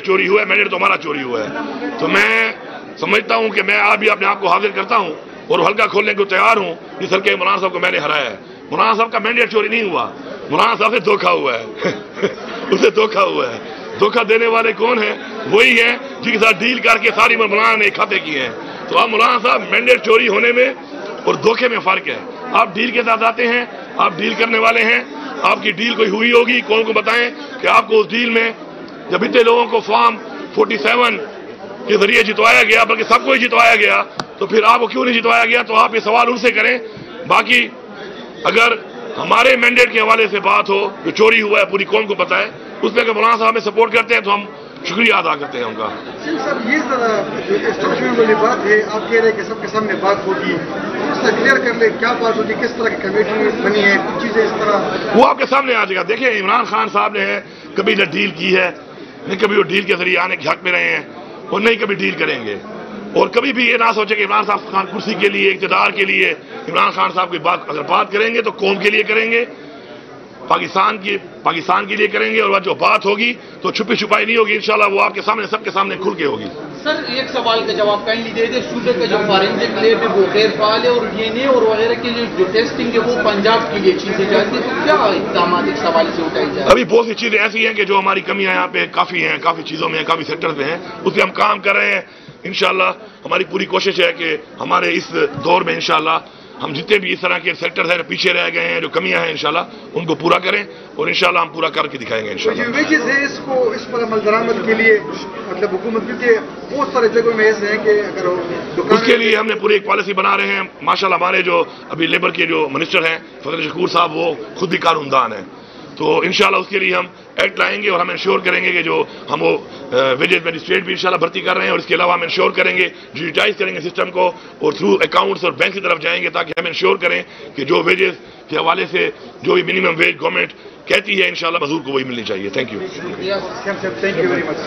चोरी हुआ है, मैंडेट तो हमारा चोरी हुआ है। तो मैं समझता हूं कि मैं आज भी अपने आप को हाजिर करता हूं और हल्का खोलने को तैयार हूं इस हल्के मौलाना साहब को मैंने हराया है। मौलाना साहब का मैंडेट चोरी नहीं हुआ, मौलाना साहब से धोखा हुआ है उसे धोखा हुआ है। धोखा देने वाले कौन है? वही है जिनके साथ डील करके सारी मौलाना ने खाते किए हैं। तो अब मौलाना साहब मैंडेट चोरी होने में और धोखे में फर्क है। आप डील के साथ आते हैं, आप डील करने वाले हैं, आपकी डील कोई हुई होगी, कौन को बताएं कि आपको उस डील में जब इतने लोगों को फॉर्म 47 के जरिए जितवाया गया, बल्कि सबको ही जितवाया गया, तो फिर आपको क्यों नहीं जितवाया गया? तो आप ये सवाल उनसे करें। बाकी अगर हमारे मैंडेट के हवाले से बात हो जो चोरी हुआ है पूरी कौम को पता है, उसमें अगर मौलाना साहब हमें सपोर्ट करते हैं तो हम शुक्रिया अदा करते हैं उनका। सर ये स्ट्रक्चर वाली बात है, आप कह रहे हैं कि सबके सामने बात होगी, उससे क्लियर कर ले क्या बात होगी, किस तरह की कमेटी बनी है, कुछ चीजें इस तरह वो आपके सामने आ जाएगा। देखिए इमरान खान साहब ने कभी न डील की है, न कभी वो डील के जरिए आने के हक में रहे हैं और नहीं कभी डील करेंगे। और कभी भी ये ना सोचे कि इमरान साहब खान कुर्सी के लिए, इक़्तिदार के लिए इमरान खान साहब की बात अगर बात करेंगे तो कौम के लिए करेंगे, पाकिस्तान के लिए करेंगे। और जो बात होगी तो छुपी छुपाई नहीं होगी, इंशाल्लाह वो आपके सामने सबके सामने खुल के होगी। सर एक सवाल का जवाब काइंडली दे दे। सूबे का जो फॉरेंसिक लैब है वो गैर फाल है और डीएनए और वगैरह के जो टेस्टिंग है वो पंजाब के लिए चीजें जाती है, तो क्या इक़दाम इस सवाल से उठाई जाए? अभी बहुत सी चीजें ऐसी हैं कि जो हमारी कमियां यहाँ पे काफी हैं, काफी चीजों में, काफी सेक्टर्स में हैं, उस पर हम काम कर रहे हैं। इंशाल्लाह हमारी पूरी कोशिश है कि हमारे इस दौर में इंशाल्लाह हम जितने भी इस तरह के सेक्टर्स हैं पीछे रह गए हैं, जो कमियां हैं, इंशाल्लाह उनको पूरा करें और इंशाल्लाह हम पूरा करके दिखाएंगे इंशाल्लाह। जो वेजेस है इसको इस पर अमल दरामद के लिए मतलब हुकूमत, क्योंकि बहुत सारे जगहों में ऐसे हैं कि अगर उसके लिए हमने पूरी एक पॉलिसी बना रहे हैं। माशाल्लाह हमारे जो अभी लेबर के जो मिनिस्टर हैं फजल शकूर साहब, वो खुद भी कानूनदान हैं, तो इंशाल्लाह उसके लिए हम एक्ट लाएंगे और हम इंश्योर करेंगे कि जो हम वो वेजेस मजिस्ट्रेट भी इंशाल्लाह भर्ती कर रहे हैं और इसके अलावा हम इंश्योर करेंगे, डिजिटाइज करेंगे सिस्टम को और थ्रू अकाउंट्स और बैंक की तरफ जाएंगे ताकि हम इंश्योर करें कि जो वेजेस के हवाले से जो भी मिनिमम वेज गवर्नमेंट कहती है इंशाल्लाह मजदूर को वही मिलनी चाहिए। Thank you. Thank you very much.